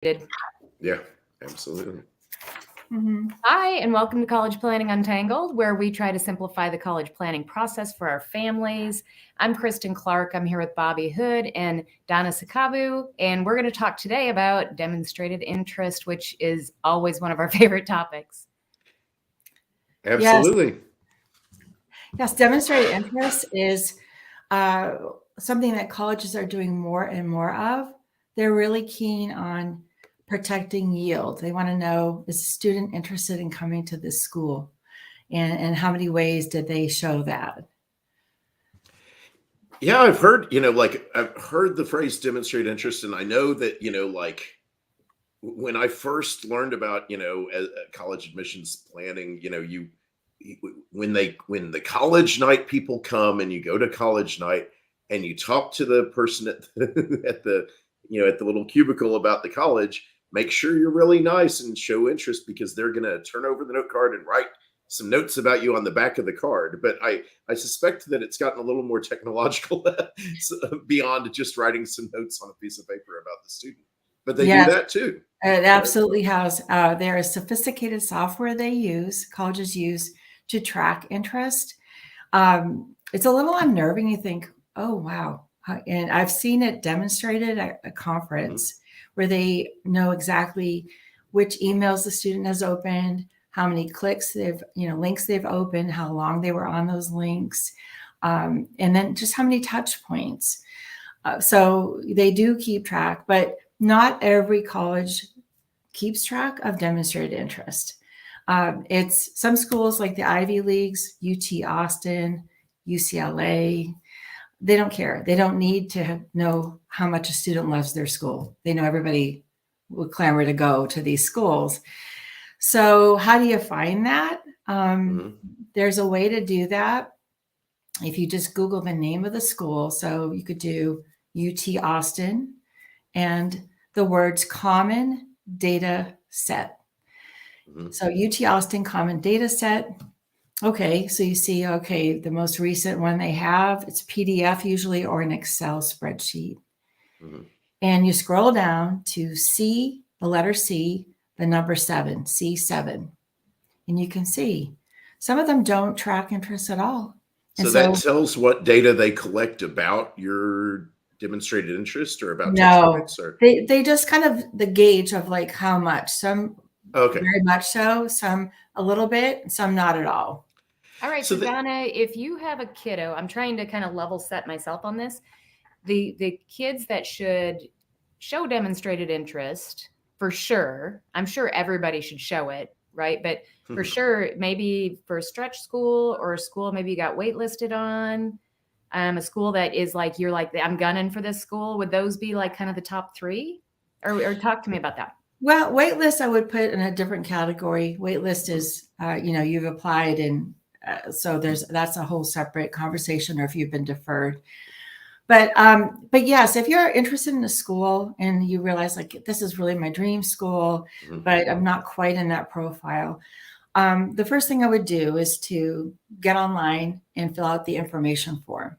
Yeah, absolutely. Hi, and welcome to College Planning Untangled, where we try to simplify the college planning process for our families. I'm Kristin Clark. I'm here with Bobby Hood and Donna Sakabu, and we're going to talk today about demonstrated interest, which is always one of our favorite topics. Absolutely. Yes, demonstrated interest is something that colleges are doing more and more of. They're really keen on protecting yield. They want to know, is a student interested in coming to this school? And how many ways did they show that? Yeah, I've heard, I've heard the phrase demonstrate interest. And I know that, when I first learned about, college admissions planning, when the college night people come and you go to college night and you talk to the person at at the little cubicle about the college, make sure you're really nice and show interest because they're going to turn over the note card and write some notes about you on the back of the card. But I suspect that it's gotten a little more technological beyond just writing some notes on a piece of paper about the student. But they do that too. It absolutely has. There is sophisticated software colleges use to track interest. It's a little unnerving. You think, oh, wow. And I've seen it demonstrated at a conference where they know exactly which emails the student has opened, how many clicks links they've opened, how long they were on those links, and then just how many touch points. So they do keep track, but not every college keeps track of demonstrated interest. It's some schools like the Ivy Leagues, UT Austin, UCLA, they don't care. They don't need to know how much a student loves their school. They know everybody will clamor to go to these schools. So how do you find that? There's a way to do that. If you just Google the name of the school, so you could do UT Austin and the words common data set. So UT Austin common data set. Okay, so you see, the most recent one they have, it's PDF usually or an Excel spreadsheet. And you scroll down to C, the letter C, the number 7, C7. And you can see some of them don't track interest at all. So that tells what data they collect about your demonstrated interest or about textbooks? Or they just kind of the gauge of like how much. Some very much so, some a little bit, some not at all. All right, so Donna, if you have a kiddo, I'm trying to kind of level set myself on this. The kids that should show demonstrated interest, for sure, I'm sure everybody should show it, right? But for sure, maybe for a stretch school or a school maybe you got waitlisted on, a school that is like, you're like, I'm gunning for this school. Would those be like kind of the top 3? Or talk to me about that. Well, waitlist I would put in a different category. Waitlist is, you've applied and so that's a whole separate conversation, or if you've been deferred. But yes, if you're interested in a school and you realize like this is really my dream school, but I'm not quite in that profile, the first thing I would do is to get online and fill out the information form.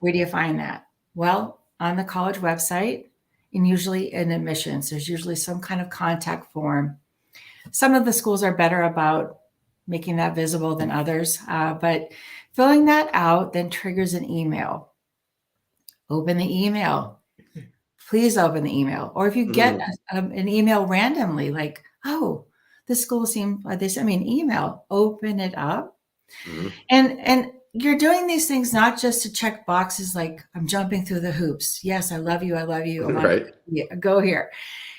Where do you find that? Well, on the college website, and usually in admissions, there's usually some kind of contact form. Some of the schools are better about making that visible than others. But filling that out then triggers an email. Open the email. Please open the email. Or if you get an email randomly, like, oh, this school they sent me an email, open it up. And you're doing these things not just to check boxes like I'm jumping through the hoops. Yes, I love you. I love you. Right. Go here.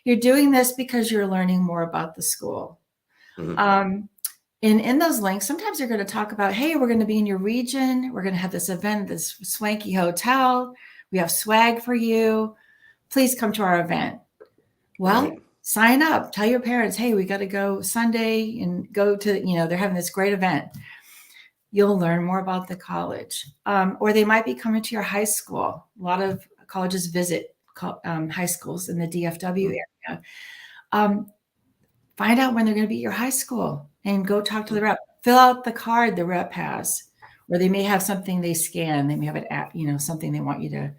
You're doing this because you're learning more about the school. And in those links, sometimes they're going to talk about, hey, we're going to be in your region. We're going to have this event, this swanky hotel. We have swag for you. Please come to our event. Well, sign up. Tell your parents, hey, we got to go Sunday and go to, they're having this great event. You'll learn more about the college. Or they might be coming to your high school. A lot of colleges visit high schools in the DFW area. Find out when they're going to be at your high school and go talk to the rep. Fill out the card the rep has, or they may have something they scan. They may have an app, something they want you to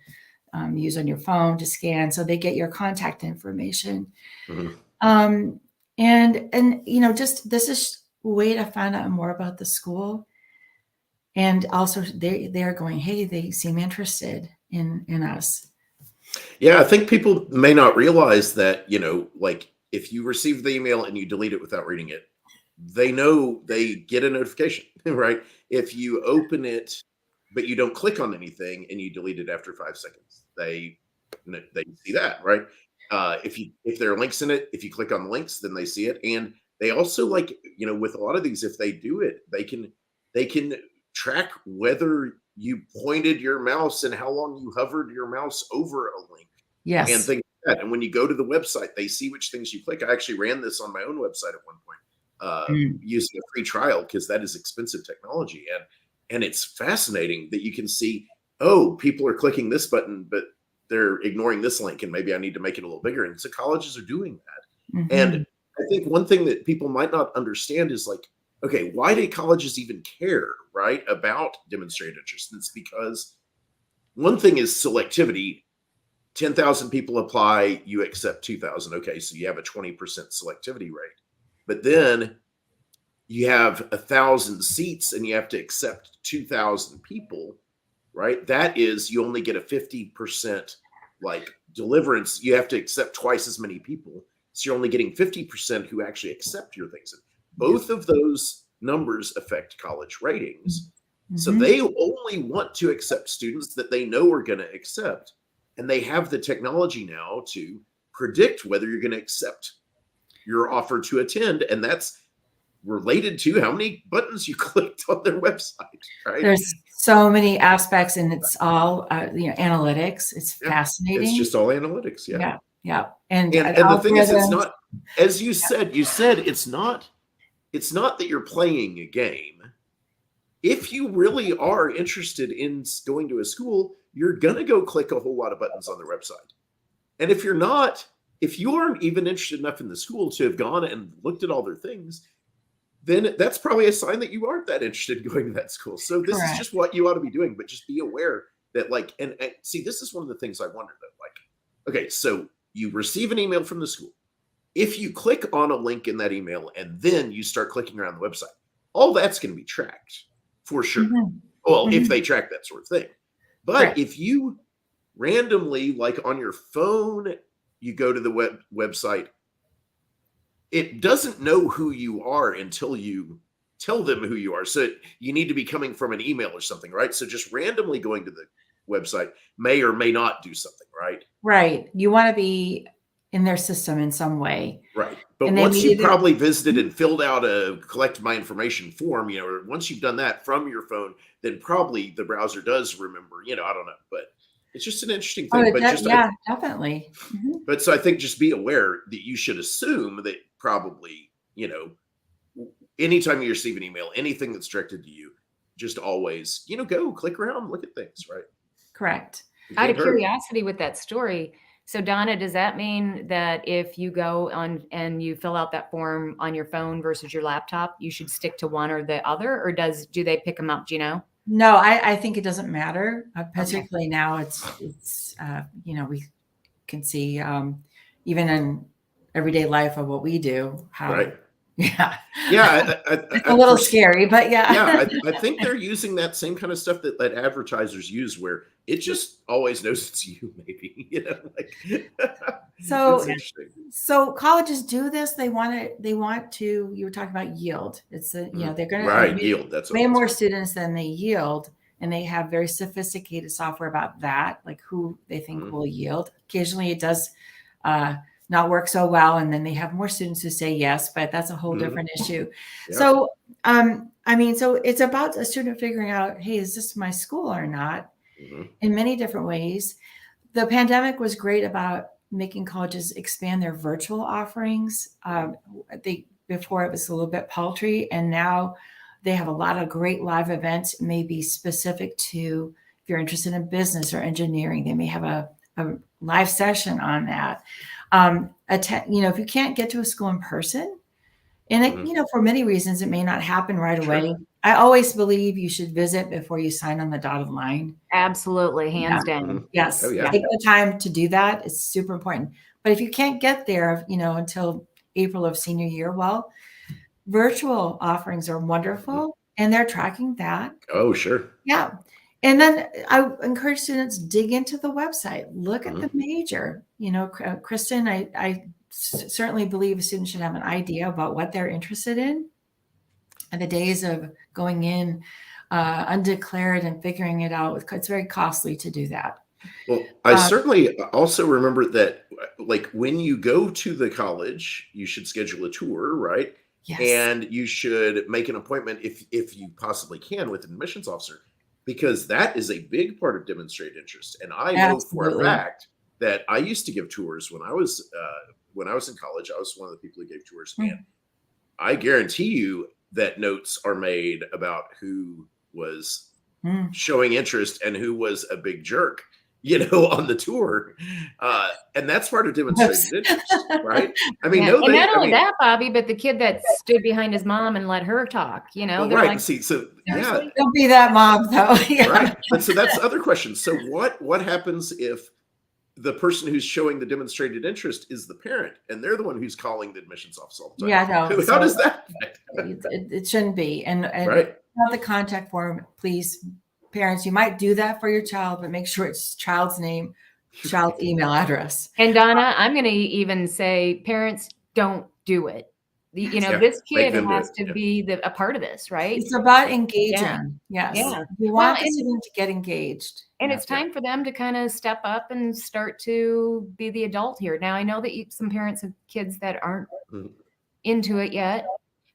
use on your phone to scan. So they get your contact information. Mhm. And just this is a way to find out more about the school. And also they're going, hey, they seem interested in us. Yeah, I think people may not realize that, like if you receive the email and you delete it without reading it, they know they get a notification, right? If you open it, but you don't click on anything and you delete it after 5 seconds, they see that, right? If there are links in it, if you click on the links, then they see it. And they also like, with a lot of these, if they do it, they can track whether you pointed your mouse and how long you hovered your mouse over a link and Yes. things like that. And when you go to the website, they see which things you click. I actually ran this on my own website at one point, using a free trial because that is expensive technology. And it's fascinating that you can see, oh, people are clicking this button, but they're ignoring this link, and maybe I need to make it a little bigger. And so colleges are doing that. And I think one thing that people might not understand is like, okay, why do colleges even care, right, about demonstrated interest? It's because one thing is selectivity. 10,000 people apply, you accept 2,000. Okay, so you have a 20% selectivity rate. But then you have 1,000 seats and you have to accept 2,000 people, right? That is, you only get a 50% like deliverance. You have to accept twice as many people. So you're only getting 50% who actually accept your things. Both of those numbers affect college ratings. So they only want to accept students that they know are going to accept. And they have the technology now to predict whether you're going to accept your offer to attend. And that's related to how many buttons you clicked on their website, right? There's so many aspects, and it's all analytics. It's fascinating. It's just all analytics. Yeah. And the thing is, it's not, as you said, it's not that you're playing a game. If you really are interested in going to a school, you're going to go click a whole lot of buttons on their website. And if you're not, if you aren't even interested enough in the school to have gone and looked at all their things, then that's probably a sign that you aren't that interested in going to that school. So this is just what you ought to be doing, but just be aware that like, and see, this is one of the things I wonder though, like, okay, so you receive an email from the school. If you click on a link in that email and then you start clicking around the website, all that's going to be tracked for sure. Well, if they track that sort of thing. But if you randomly, like on your phone, you go to the website, it doesn't know who you are until you tell them who you are. So you need to be coming from an email or something, right? So just randomly going to the website may or may not do something, right? Right. You want to be in their system in some way. Right. But once you probably visited and filled out a collect my information form, or once you've done that from your phone, then probably the browser does remember, I don't know, but it's just an interesting thing. Definitely. But so I think just be aware that you should assume that probably, anytime you receive an email, anything that's directed to you, just always, go click around, look at things, right? Correct. Out of curiosity with that story, so Donna, does that mean that if you go on and you fill out that form on your phone versus your laptop, you should stick to one or the other, or do they pick them up? Do you know? No, I think it doesn't matter. Particularly now, it's we can see even in everyday life of what we do. How, Yeah. It's a little scary, but I think they're using that same kind of stuff that advertisers use, where it just always knows it's you, maybe, So colleges do this. They want to, you were talking about yield. It's they're going to yield. That's way more students than they yield. And they have very sophisticated software about that, like who they think will yield. Occasionally it does not work so well. And then they have more students who say yes, but that's a whole different issue. Yeah. So, so it's about a student figuring out, hey, is this my school or not? In many different ways. The pandemic was great about making colleges expand their virtual offerings. Before it was a little bit paltry, and now they have a lot of great live events, maybe specific to if you're interested in business or engineering, they may have a live session on that. If you can't get to a school in person, and for many reasons, it may not happen right away. I always believe you should visit before you sign on the dotted line. Absolutely, hands Yeah. down. Yes. Oh, yeah. Take the time to do that. It's super important. But if you can't get there, until April of senior year, well, virtual offerings are wonderful and they're tracking that. Oh, sure. Yeah. And then I encourage students dig into the website, look at the major. Kristin, I certainly believe students should have an idea about what they're interested in. And the days of going in undeclared and figuring it out, it's very costly to do that. Well, I certainly also remember that, like, when you go to the college, you should schedule a tour, right? Yes. And you should make an appointment if you possibly can with an admissions officer, because that is a big part of demonstrated interest. And I know for a Absolutely. fact that I used to give tours when I was in college. I was one of the people who gave tours, and I guarantee you that notes are made about who was showing interest and who was a big jerk, on the tour. And that's part of demonstrated interest, right? I mean, And not only that, Bobby, but the kid that stood behind his mom and let her talk, well, they're right. like, See, so yeah, don't be that mom though. Yeah. right. But so that's the other question. So what happens if the person who's showing the demonstrated interest is the parent, and they're the one who's calling the admissions office all the time? Yeah, no. How does that affect? It shouldn't be. And Right. the contact form, please, parents, you might do that for your child, but make sure it's child's name, child's email address. And Donna, I'm going to even say, parents, don't do it. This kid has to be a part of this, right? It's about engaging. Yeah. Yes. Yeah. You want the student to get engaged. And it's time for them to kind of step up and start to be the adult here. Now, I know that some parents have kids that aren't into it yet,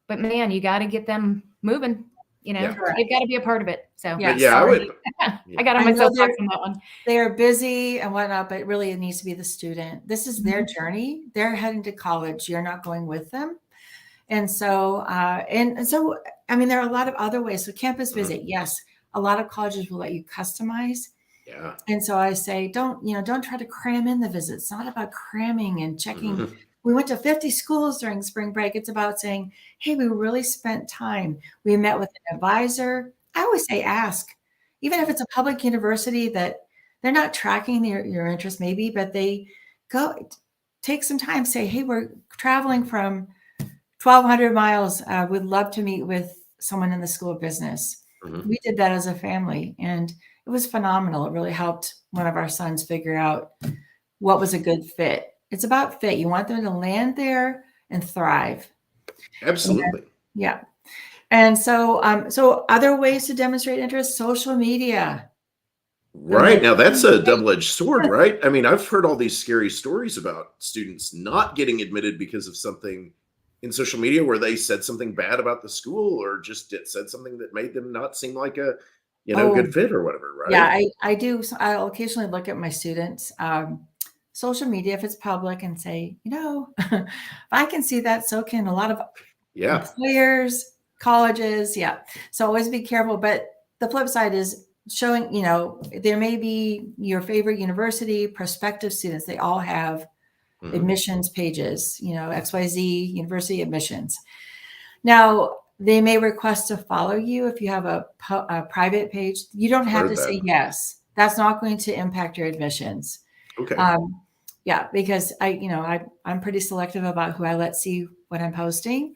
but man, you got to get them moving. You've got to be a part of it. So yes. I would. I got on my soapbox on that one. They're busy and whatnot, but really it needs to be the student. This is their journey. They're heading to college. You're not going with them. And so, I mean, there are a lot of other ways. So campus visit, yes, a lot of colleges will let you customize. Yeah. And so I say, don't try to cram in the visit. It's not about cramming and checking. We went to 50 schools during spring break. It's about saying, hey, we really spent time. We met with an advisor. I always say, ask, even if it's a public university that they're not tracking your interest maybe, but they take some time, say, hey, we're traveling from 1,200 miles. We'd love to meet with someone in the School of Business. We did that as a family, and it was phenomenal. It really helped one of our sons figure out what was a good fit. It's about fit. You want them to land there and thrive. Absolutely. Yeah. And so other ways to demonstrate interest, social media. Right. Now that's a double-edged sword, right? I mean, I've heard all these scary stories about students not getting admitted because of something in social media where they said something bad about the school, or just said something that made them not seem like a, good fit or whatever, right? Yeah, I do. I'll occasionally look at my students' social media if it's public and say, if I can see that, so can a lot of employers, colleges. Yeah. So always be careful. But the flip side is showing, there may be your favorite university, prospective students. They all have admissions pages, XYZ university admissions. Now, they may request to follow you if you have a private page. You don't have to say yes. That's not going to impact your admissions. Okay. Yeah, because I'm pretty selective about who I let see what I'm posting,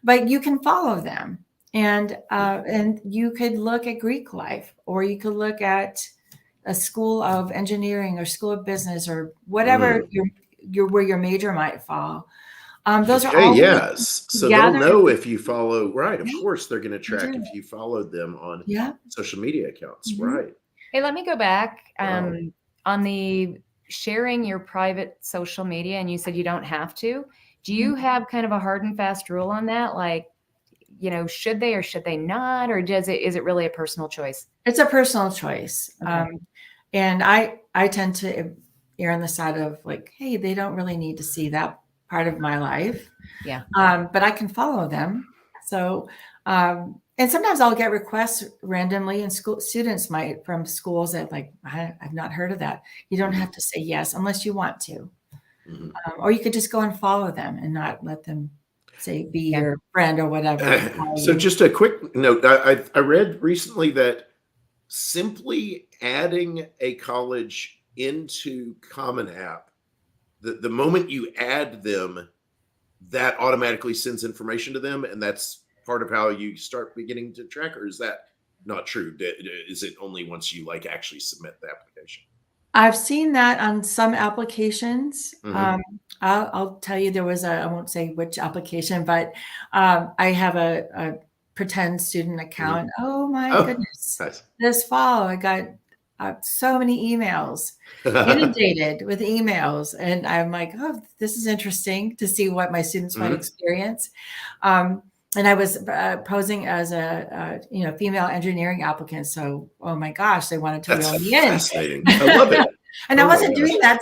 but you can follow them, and you could look at Greek life, or you could look at a School of Engineering or School of Business, or whatever where your major might fall. Those are all so they'll know if you follow. Right, of course they're going to track if you followed them on social media accounts. Right. Hey, let me go back on the sharing your private social media, and you said you don't have to. Do you have kind of a hard and fast rule on that? Like, should they or should they not, or is it really a personal choice? It's a personal choice. Okay. And I tend to err on the side of like, hey, they don't really need to see that part of my life. Yeah. But I can follow them. So, and sometimes I'll get requests randomly, and students might from schools that like, I've not heard of that. You don't have to say yes unless you want to. Or you could just go and follow them and not let them. say be Yeah. your friend or whatever. So just a quick note, I read recently that simply adding a college into Common App, the moment you add them, that automatically sends information to them, and that's part of how you start beginning to track. Or is that not true? Is it only once you like actually submit the application? I've seen that on some applications. Mhm. I'll tell you, there was I won't say which application, but I have a pretend student Mhm. account. Oh my Oh, goodness. nice. This fall, I got so many emails, inundated with emails. And I'm like, oh, this is interesting to see what my students might Mhm. experience. And I was posing as a female engineering applicant. So, oh my gosh, they wanted to That's reel me in. fascinating. I love it. And I Oh my wasn't gosh. doing that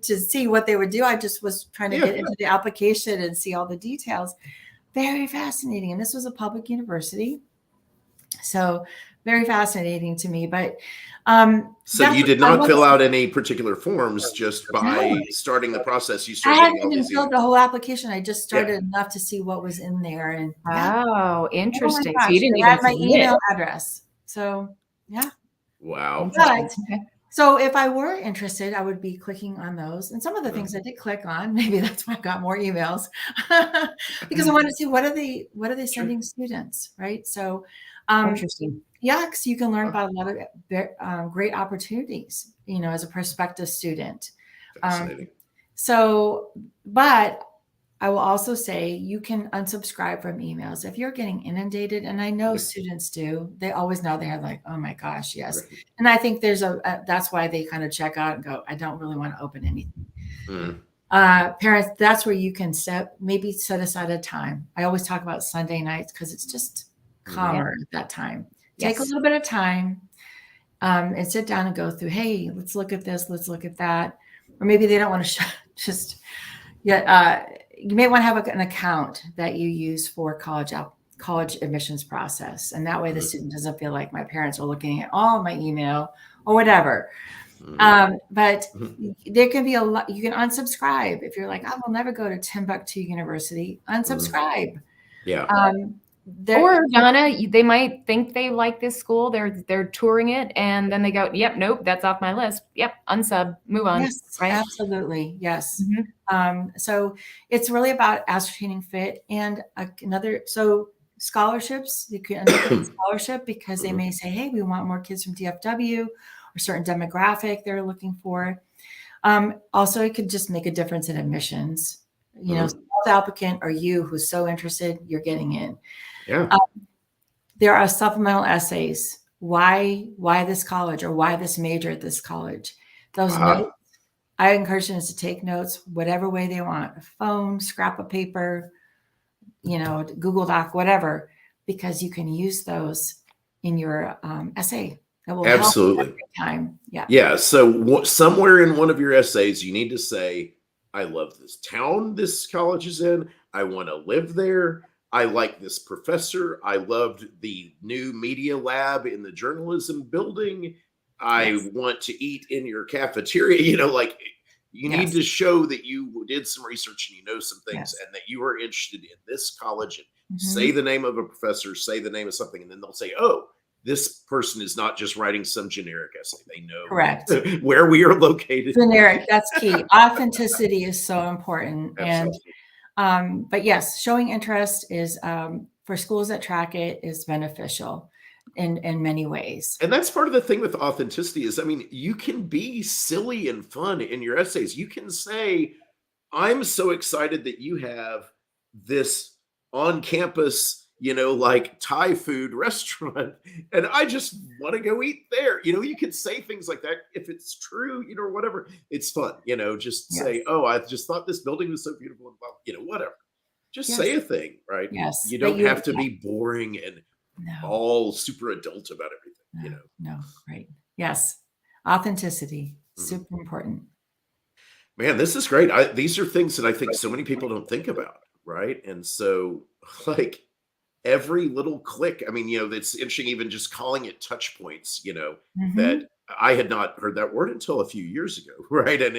to see what they would do. I just was trying to Yeah. get into the application and see all the details. Very fascinating. And this was a public university. So very fascinating to me. But So you did I not fill was out any particular forms, just no, by starting the process, you I start hadn't getting all even these filled the emails. whole application. I just Yeah. started enough to see what was in there. And yeah, Oh, oh my interesting. So gosh, you didn't they even had my submit. email address. So yeah. Wow. Interesting. But Okay. so if I were interested, I would be clicking on those. And some of the Mhm. things I did click on, maybe that's why I got more emails because I wanted to see what are they Sure. sending students, right? So Interesting. yeah, because you can learn about a lot of great opportunities, as a prospective student. Um, Fascinating. so, but I will also say you can unsubscribe from emails if you're getting inundated. And I know Yeah. students do. They always know they have like, oh my gosh, yes. Right. And I think there's that's why they kind of check out and go, I don't really want to open anything. Mm. Parents, that's where you can maybe set aside a time. I always talk about Sunday nights because it's just Mhm. calmer at that time. Take a Yes. little bit of time and sit down and go through, hey, let's look at this, let's look at that. Or maybe they don't want to just yet. You may want to have an account that you use for college admissions process. And that way the Mhm. student doesn't feel like my parents are looking at all my email or whatever. Mhm. But Mhm. there can be a lot, you can unsubscribe. If you're like, I will never go to Timbuktu University, Mhm. unsubscribe. Yeah. There, Or Donna, they might think they like this school. They're touring it, and then they go, "Yep, nope, that's off my list. Yep, unsub, move on." yes, Right? absolutely. Yes. Mhm. So it's really about ascertaining fit and so scholarships, you can end up with a scholarship because they Mhm. may say, hey, we want more kids from DFW or certain demographic they're looking for. Also, it could just make a difference in admissions. Mhm. The applicant or you who's so interested, you're getting in. Yeah. There are supplemental essays. Why this college or why this major at this college? Those notes, Ah, I encourage students to take notes whatever way they want, a phone, scrap of paper, Google Doc, whatever, because you can use those in your essay. That will help absolutely. every time. Yeah. Yeah. So somewhere in one of your essays, you need to say, I love this town this college is in. I want to live there. I like this professor. I loved the new media lab in the journalism building. I Yes. want to eat in your cafeteria. Like you need Yes. to show that you did some research and you know some things Yes. and that you are interested in this college and say Mhm. the name of a professor, say the name of something, and then they'll say, oh, this person is not just writing some generic essay. They Correct. know where we are located. Generic, that's key. Authenticity is so important. And Absolutely. but yes, showing interest is for schools that track it is beneficial in many ways. And that's part of the thing with authenticity is, I mean, you can be silly and fun in your essays. You can say, I'm so excited that you have this on campus, like Thai food restaurant, and I just want to go eat there. You can say things like that if it's true, or whatever. It's fun, just Yes. say, oh, I just thought this building was so beautiful and blah, whatever. Just Yes. say a thing, right? Yes. You That don't you have to yeah. be boring and No. all super adult about everything. No. Right. Yes. Authenticity. Mhm. Super important. Man, this is great. These are things that I think so many people don't think about, right? And so, like every little click, I mean, it's interesting, even just calling it touch points, that Mhm. I had not heard that word until a few years ago, right? And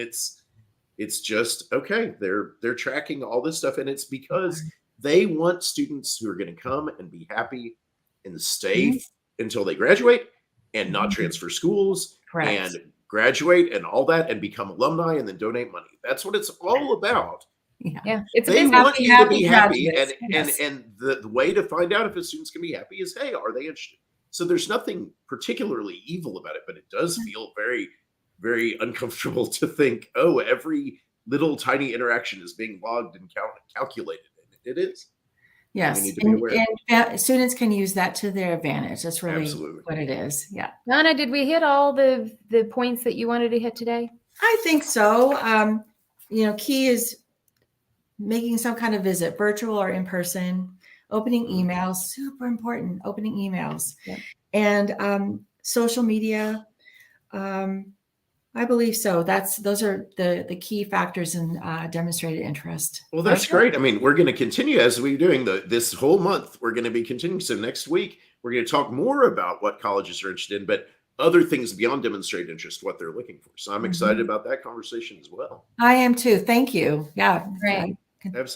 It's just, okay, they're tracking all this stuff, and it's because they want students who are going to come and be happy and stay Mhm. until they graduate and not Mhm. transfer schools Correct. and graduate and all that and become alumni and then donate money. That's what it's all about. Yeah. Yeah, it's a They business. want Happy, you to be happy happy, graduates. and Yes. the way to find out if a student's going to be happy is, hey, are they interested? So there's nothing particularly evil about it, but it does feel very, very uncomfortable to think, oh, every little tiny interaction is being logged and calculated, and it is. And we Yes. need to be aware. And students can use that to their advantage. That's really Absolutely. what it is. Yeah. Donna, did we hit all the points that you wanted to hit today? I think so. Key is making some kind of visit, virtual or in person, opening Mhm. emails, super important, opening emails. Yep. And social media. I believe so. Those are the key factors in demonstrated interest. Well, that's great. I mean, we're going to continue as we're doing this whole month. We're going to be continuing. So next week, we're going to talk more about what colleges are interested in, but other things beyond demonstrated interest, what they're looking for. So I'm excited about that conversation as well. I am too. Thank you. Yeah. Right. Absolutely.